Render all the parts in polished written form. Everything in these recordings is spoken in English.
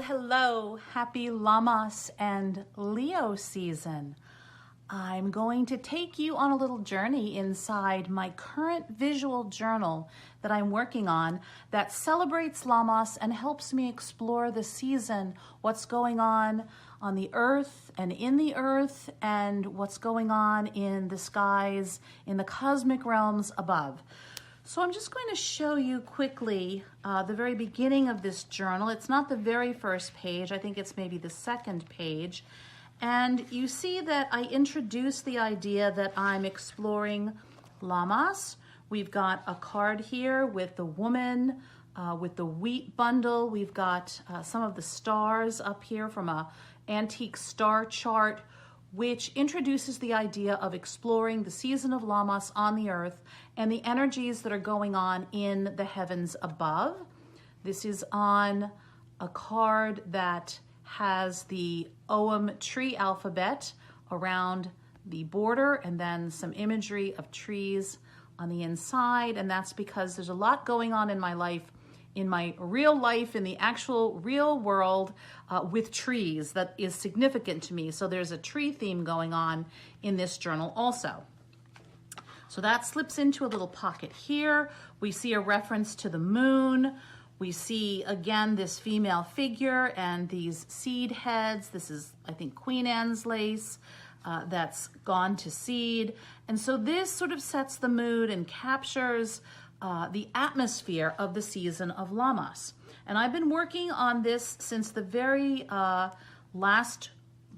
Well, hello, happy Lammas and Leo season. I'm going to take you on a little journey inside my current visual journal that I'm working on that celebrates Lammas and helps me explore the season, what's going on the earth and in the earth, and what's going on in the skies, in the cosmic realms above. So I'm just going to show you quickly the very beginning of this journal. It's not the very first page. I think it's maybe the second page. And you see that I introduced the idea that I'm exploring Lammas. We've got a card here with the woman, with the wheat bundle. We've got some of the stars up here from an antique star chart, which introduces the idea of exploring the season of Lammas on the earth and the energies that are going on in the heavens above. This is on a card that has the Ogham tree alphabet around the border and then some imagery of trees on the inside. And that's because there's a lot going on in my life, in my real life, in the actual real world with trees that is significant to me. So there's a tree theme going on in this journal also. So that slips into a little pocket here. We see a reference to the moon. We see, again, this female figure and these seed heads. This is, I think, Queen Anne's lace that's gone to seed. And so this sort of sets the mood and captures the atmosphere of the season of Lammas. And I've been working on this since the very last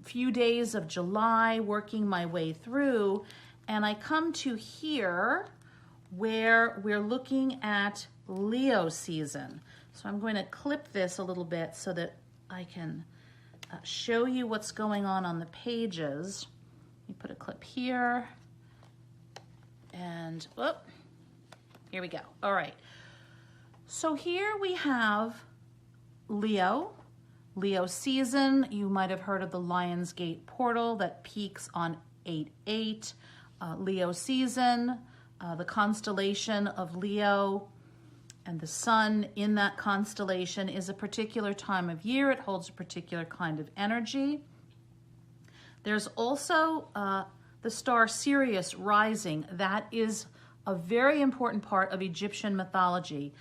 few days of July, working my way through. And I come to here where we're looking at Leo season. So I'm going to clip this a little bit so that I can show you what's going on the pages. You put a clip here and whoop, here we go. All right. So here we have Leo season. You might have heard of the Lion's Gate portal that peaks on 8/8. Leo season, the constellation of Leo and the sun in that constellation is a particular time of year. It holds a particular kind of energy. There's also the star Sirius rising. That is a very important part of Egyptian mythology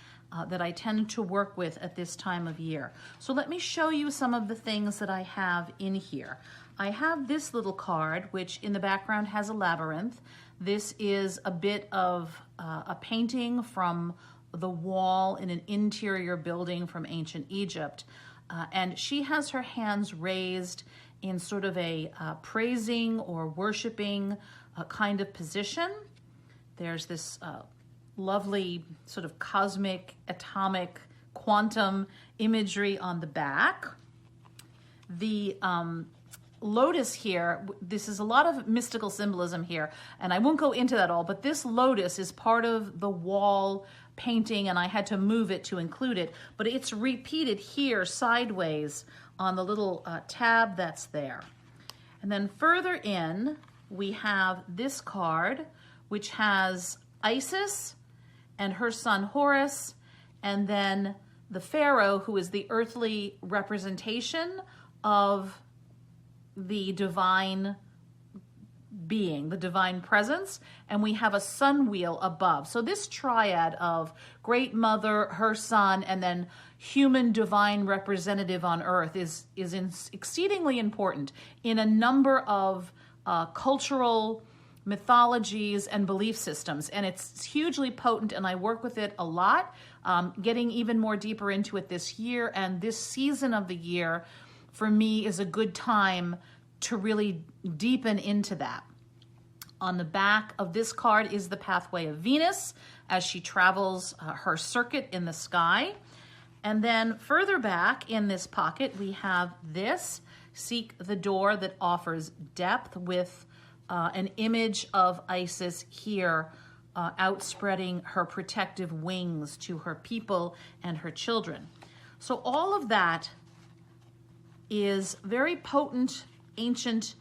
that I tend to work with at this time of year. So let me show you some of the things that I have in here. I have this little card, which in the background has a labyrinth. This is a bit of a painting from the wall in an interior building from ancient Egypt. And she has her hands raised in sort of a praising or worshiping kind of position. There's this lovely sort of cosmic, atomic, quantum imagery on the back. The lotus here, this is a lot of mystical symbolism here, and I won't go into that all, but this lotus is part of the wall painting, and I had to move it to include it, but it's repeated here sideways on the little tab that's there. And then further in, we have this card, which has Isis and her son Horus, and then the pharaoh, who is the earthly representation of the divine being, the divine presence, and we have a sun wheel above. So this triad of Great Mother, her son, and then human divine representative on earth is exceedingly important in a number of cultural mythologies and belief systems, and it's hugely potent, and I work with it a lot, getting even more deeper into it this year. And this season of the year for me is a good time to really deepen into that. On the back of this card is the pathway of Venus as she travels her circuit in the sky. And then further back in this pocket, we have this, Seek the Door that offers depth, with an image of Isis here outspreading her protective wings to her people and her children. So all of that is very potent, ancient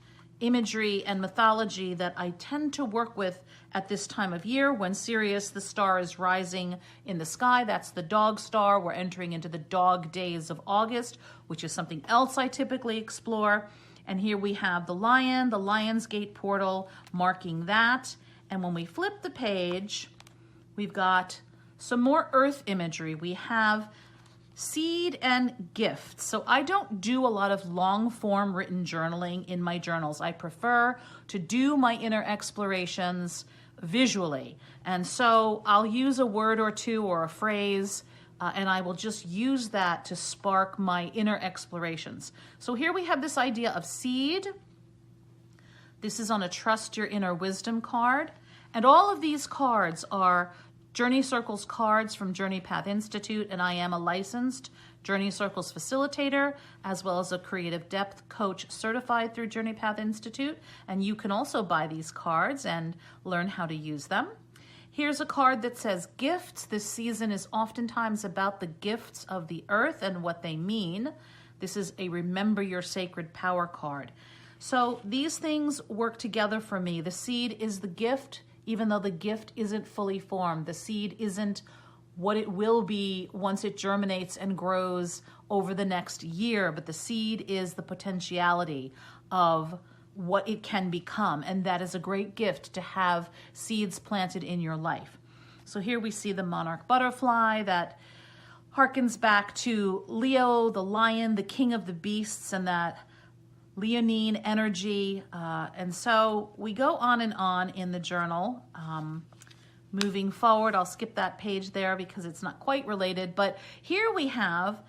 imagery and mythology that I tend to work with at this time of year when Sirius, the star, is rising in the sky. That's the dog star. We're entering into the dog days of August, which is something else I typically explore. And here we have the lion, the Lion's Gate portal marking that. And when we flip the page, we've got some more earth imagery. We have seed and gifts. So I don't do a lot of long form written journaling in my journals. I prefer to do my inner explorations visually. And so I'll use a word or two or a phrase, and I will just use that to spark my inner explorations. So here we have this idea of seed. This is on a Trust Your Inner Wisdom card. And all of these cards are Journey Circles cards from Journey Path Institute, and I am a licensed Journey Circles facilitator, as well as a creative depth coach certified through Journey Path Institute. And you can also buy these cards and learn how to use them. Here's a card that says gifts. This season is oftentimes about the gifts of the earth and what they mean. This is a Remember Your Sacred Power card. So these things work together for me. The seed is the gift, even though the gift isn't fully formed. The seed isn't what it will be once it germinates and grows over the next year, but the seed is the potentiality of what it can become, and that is a great gift to have seeds planted in your life. So here we see the monarch butterfly that harkens back to Leo, the lion, the king of the beasts, and that leonine energy. And so we go on in the journal. Moving forward, I'll skip that page there because it's not quite related, but here we have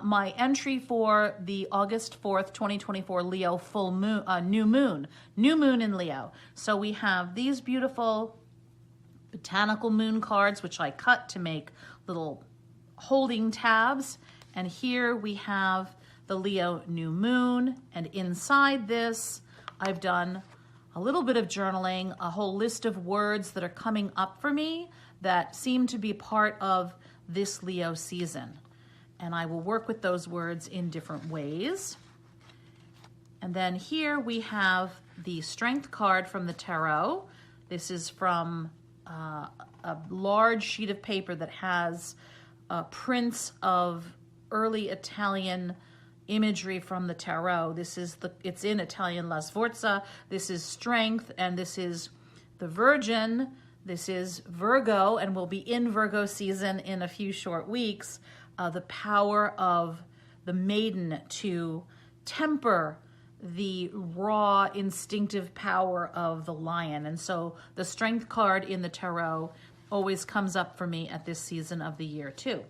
my entry for the August 4th, 2024 Leo full moon, new moon in Leo. So we have these beautiful botanical moon cards, which I cut to make little holding tabs. And here we have the Leo new moon. And inside this, I've done a little bit of journaling, a whole list of words that are coming up for me that seem to be part of this Leo season. And I will work with those words in different ways. And then here we have the Strength card from the Tarot. This is from a large sheet of paper that has prints of early Italian imagery from the Tarot. It's in Italian La Sforza. This is Strength, and this is the Virgin. This is Virgo, and we'll be in Virgo season in a few short weeks. The power of the maiden to temper the raw instinctive power of the lion. And so the Strength card in the Tarot always comes up for me at this season of the year too.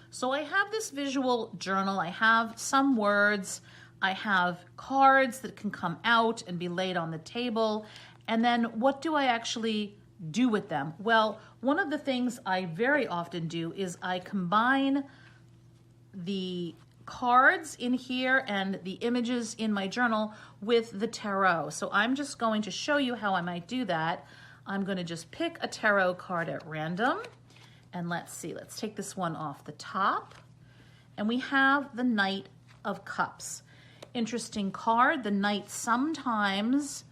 So I have this visual journal. I have some words. I have cards that can come out and be laid on the table. And then what do I actually do with them? Well, one of the things I very often do is I combine the cards in here and the images in my journal with the tarot. So I'm just going to show you how I might do that. I'm going to just pick a tarot card at random. And let's see, let's take this one off the top. And we have the Knight of Cups. Interesting card. The Knight sometimes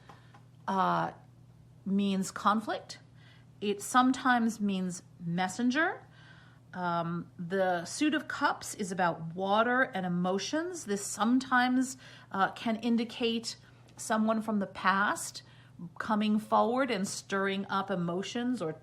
means conflict. It sometimes means messenger. The Suit of Cups is about water and emotions. This sometimes can indicate someone from the past coming forward and stirring up emotions or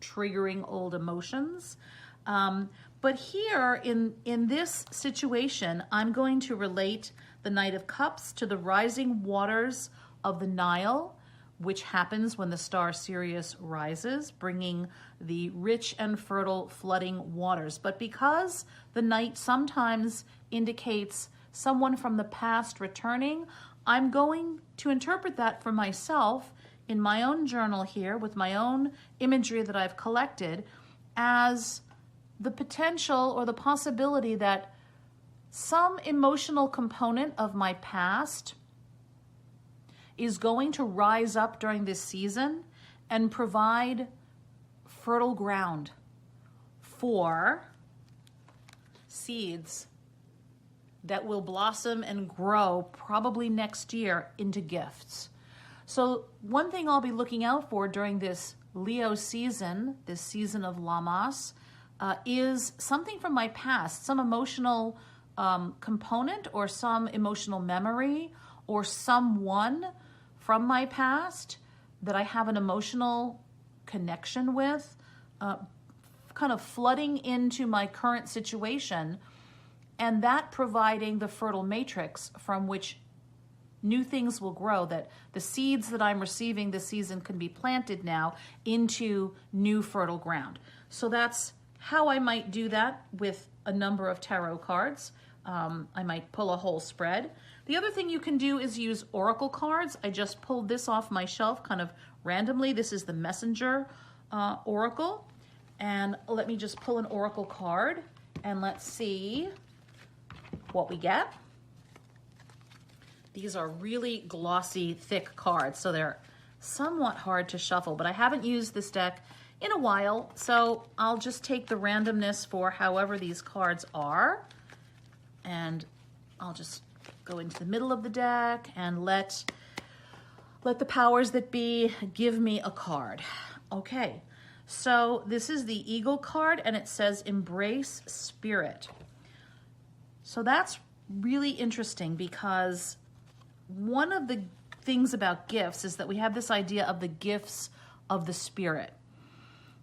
triggering old emotions. But here in this situation, I'm going to relate the Knight of Cups to the rising waters of the Nile, which happens when the star Sirius rises, bringing the rich and fertile flooding waters. But because the Knight sometimes indicates someone from the past returning, I'm going to interpret that for myself in my own journal here with my own imagery that I've collected as the potential or the possibility that some emotional component of my past is going to rise up during this season and provide fertile ground for seeds that will blossom and grow probably next year into gifts. So one thing I'll be looking out for during this Leo season, this season of Lammas, is something from my past, some emotional component or some emotional memory or someone from my past that I have an emotional connection with, kind of flooding into my current situation, and that providing the fertile matrix from which new things will grow, that the seeds that I'm receiving this season can be planted now into new fertile ground. So that's how I might do that with a number of tarot cards. I might pull a whole spread. The other thing you can do is use oracle cards. I just pulled this off my shelf kind of randomly. This is the Messenger Oracle. And let me just pull an oracle card and let's see what we get. These are really glossy, thick cards, so they're somewhat hard to shuffle, but I haven't used this deck in a while, so I'll just take the randomness for however these cards are, and I'll just go into the middle of the deck and let the powers that be give me a card. Okay, so this is the Eagle card, and it says Embrace Spirit. So that's really interesting because one of the things about gifts is that we have this idea of the gifts of the spirit.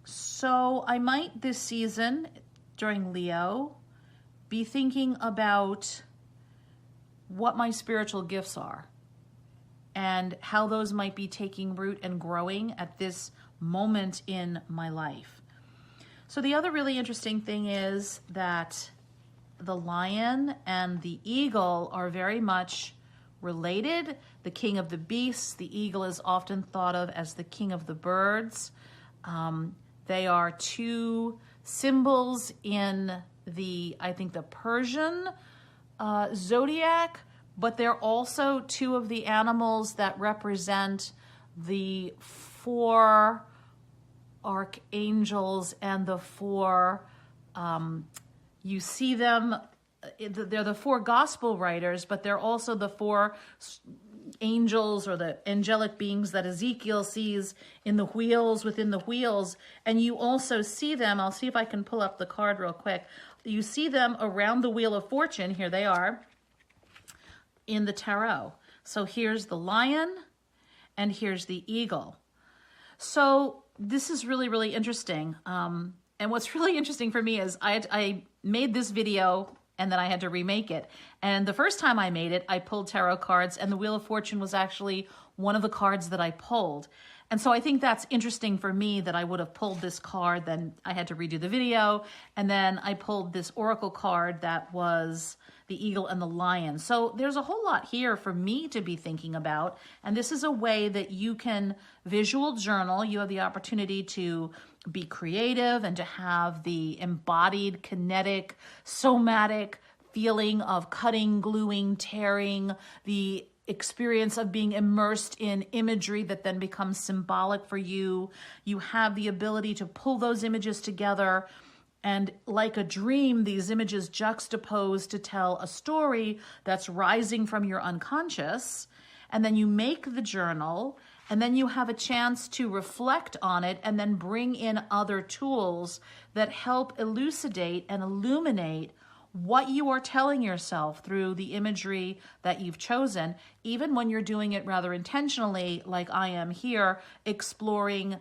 So I might this season during Leo be thinking about what my spiritual gifts are and how those might be taking root and growing at this moment in my life. So the other really interesting thing is that the lion and the eagle are very much related. The king of the beasts, the eagle is often thought of as the king of the birds. They are two symbols in I think the Persian zodiac, but they're also two of the animals that represent the four archangels and the four, you see them, they're the four gospel writers, but they're also the four angels or the angelic beings that Ezekiel sees in the wheels within the wheels. And you also see them, I'll see if I can pull up the card real quick. You see them around the Wheel of Fortune. Here they are in the tarot. So here's the lion and here's the eagle. So this is really, really interesting. And what's really interesting for me is I made this video and then I had to remake it. And the first time I made it, I pulled tarot cards, and the Wheel of Fortune was actually one of the cards that I pulled. And so I think that's interesting for me that I would have pulled this card, then I had to redo the video, and then I pulled this oracle card that was the eagle and the lion. So there's a whole lot here for me to be thinking about, and this is a way that you can visual journal. You have the opportunity to be creative and to have the embodied, kinetic, somatic feeling of cutting, gluing, tearing, the experience of being immersed in imagery that then becomes symbolic for you. You have the ability to pull those images together, and like a dream, these images juxtapose to tell a story that's rising from your unconscious. And then you make the journal, and then you have a chance to reflect on it and then bring in other tools that help elucidate and illuminate what you are telling yourself through the imagery that you've chosen, even when you're doing it rather intentionally, like I am here, exploring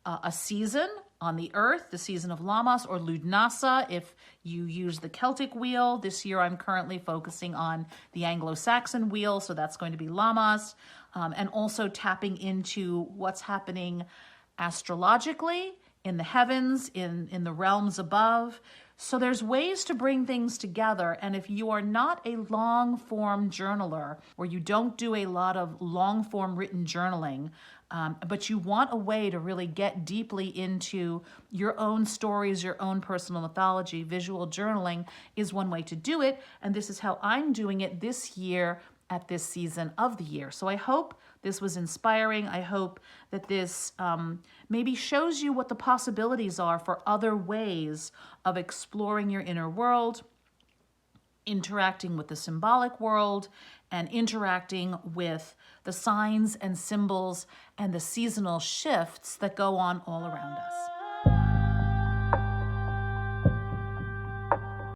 a season on the earth, the season of Lammas or Ludnasa, if you use the Celtic wheel. This year I'm currently focusing on the Anglo-Saxon wheel, so that's going to be Lammas, and also tapping into what's happening astrologically in the heavens, in the realms above. So there's ways to bring things together, and if you are not a long-form journaler, or you don't do a lot of long-form written journaling, but you want a way to really get deeply into your own stories, your own personal mythology, visual journaling is one way to do it, and this is how I'm doing it this year at this season of the year. So I hope this was inspiring. I hope that this maybe shows you what the possibilities are for other ways of exploring your inner world interacting with the symbolic world and interacting with the signs and symbols and the seasonal shifts that go on all around us.